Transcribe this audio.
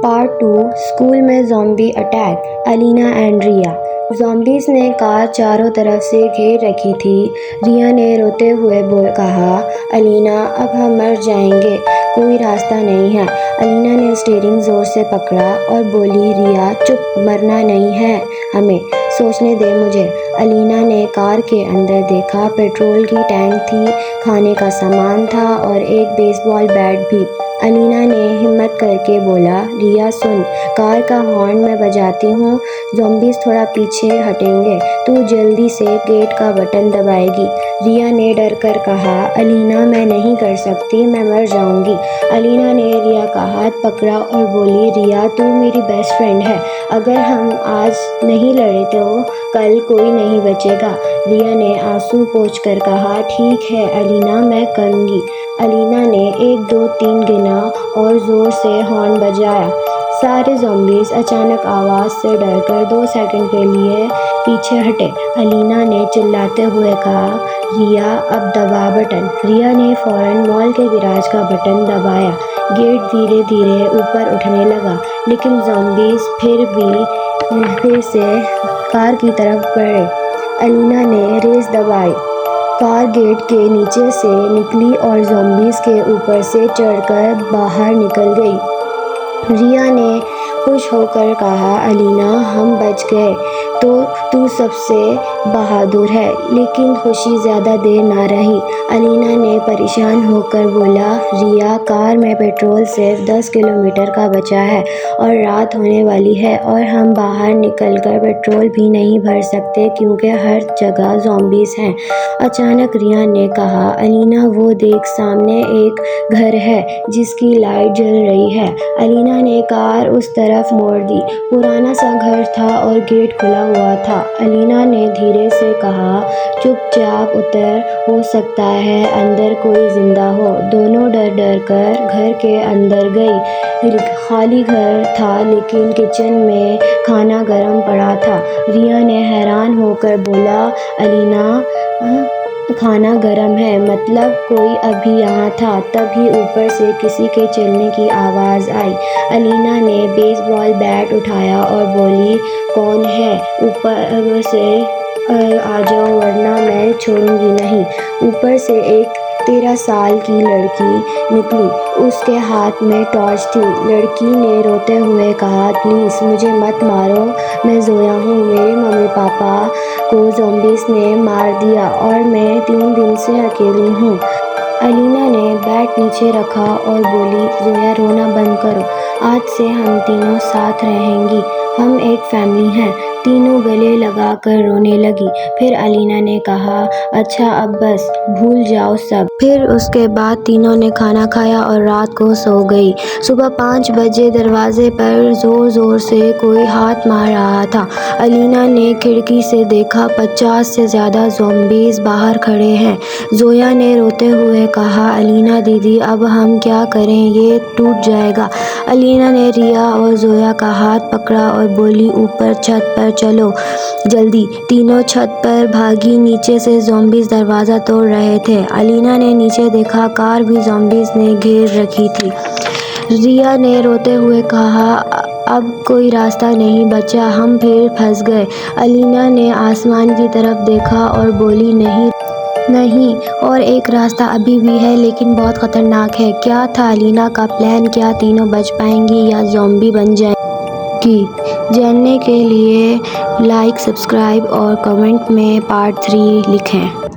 Part 2 school में zombie attack. Alina and Riya. Zombies ने car चारों तरफ से घेर रखी थी। रिया ने रोते हुए कहा, अलीना अब हम मर जाएंगे, कोई रास्ता नहीं है। अलीना ने स्टीयरिंग ज़ोर से पकड़ा और बोली, रिया चुप, मरना नहीं है हमें, सोचने दे मुझे। अलीना ने कार के अंदर देखा, पेट्रोल की टैंक थी, खाने का सामान था और एक बेसबॉल बैट भी। अलीना ने हिम्मत करके बोला, रिया सुन, कार का हॉर्न मैं बजाती हूँ, ज़ॉम्बीज़ थोड़ा पीछे हटेंगे, तू जल्दी से गेट का बटन दबाएगी। रिया ने डर कर कहा, अलीना मैं नहीं कर सकती, मैं मर जाऊँगी। अलीना ने रिया का हाथ पकड़ा और बोली, रिया तू मेरी बेस्ट फ्रेंड है, अगर हम आज नहीं लड़े तो कल कोई नहीं बचेगा। रिया ने आंसू पोंछ कर कहा, ठीक है अलीना, मैं करूँगी। अलीना ने 1 2 3 गिना और ज़ोर से हॉर्न बजाया। सारे ज़ॉम्बीज़ अचानक आवाज़ से डरकर 2 सेकंड के लिए पीछे हटे। अलीना ने चिल्लाते हुए कहा, रिया अब दबा बटन। रिया ने फ़ौरन मॉल के गैराज का बटन दबाया। गेट धीरे धीरे ऊपर उठने लगा, लेकिन ज़ॉम्बीज़ फिर से कार की तरफ बढ़े। अलीना ने रेस दबाई। कार गेट के नीचे से निकली और ज़ॉम्बीज़ के ऊपर से चढ़कर बाहर निकल गई। रिया ने खुश होकर कहा, अलीना हम बच गए तो तू सबसे बहादुर है। लेकिन खुशी ज़्यादा देर ना रही। अलीना ने परेशान होकर बोला, रिया कार में पेट्रोल सिर्फ 10 किलोमीटर का बचा है और रात होने वाली है और हम बाहर निकलकर पेट्रोल भी नहीं भर सकते क्योंकि हर जगह ज़ॉम्बीज़ हैं। अचानक रिया ने कहा, अलीना वो देख, सामने एक घर है जिसकी लाइट जल रही है। अलीना ने कार उस तरफ मोड़ दी। पुराना सा घर था और गेट खुला हुआ था। अलीना ने धीरे से कहा, चुपचाप उतर, हो सकता है अंदर कोई जिंदा हो। दोनों डर डर कर घर के अंदर गई। खाली घर था लेकिन किचन में खाना गर्म पड़ा था। रिया ने हैरान होकर बोला, अलीना खाना गर्म है, मतलब कोई अभी यहाँ था। तभी ऊपर से किसी के चलने की आवाज़ आई। अलीना ने बेसबॉल बैट उठाया और बोली, कौन है, ऊपर से आ जाओ वरना मैं छोड़ूंगी नहीं। ऊपर से एक 13 साल की लड़की निकली, उसके हाथ में टॉर्च थी। लड़की ने रोते हुए कहा, प्लीज़ मुझे मत मारो, मैं ज़ोया हूँ, मेरे मम्मी पापा को ज़ॉम्बीज़ ने मार दिया और मैं 3 दिन से अकेली हूँ। अलीना ने बैट नीचे रखा और बोली, ज़ोया रोना बंद करो, आज से हम तीनों साथ रहेंगी, हम एक फैमिली हैं। तीनों गले लगाकर रोने लगी। फिर अलीना ने कहा, अच्छा अब बस, भूल जाओ सब। फिर उसके बाद तीनों ने खाना खाया और रात को सो गई। सुबह 5 बजे दरवाजे पर ज़ोर ज़ोर से कोई हाथ मार रहा था। अलीना ने खिड़की से देखा, 50 से ज़्यादा ज़ॉम्बीज़ बाहर खड़े हैं। ज़ोया ने रोते हुए कहा, अलीना दीदी अब हम क्या करें, ये टूट जाएगा। अलीना ने रिया और ज़ोया का हाथ पकड़ा और बोली, ऊपर छत पर चलो जल्दी। तीनों छत पर भागी। नीचे से ज़ॉम्बीज़ दरवाज़ा तोड़ रहे थे। अलीना ने नीचे देखा, कार भी ज़ॉम्बीज़ ने घेर रखी थी। रिया ने रोते हुए कहा, अब कोई रास्ता नहीं बचा, हम फिर फंस गए। अलीना ने आसमान की तरफ देखा और बोली, नहीं, और एक रास्ता अभी भी है लेकिन बहुत ख़तरनाक है। क्या था अलीना का प्लान, क्या तीनों बच पाएंगी या ज़ॉम्बी बन जाएंगी? जानने के लिए लाइक, सब्सक्राइब और कमेंट में पार्ट 3 लिखें।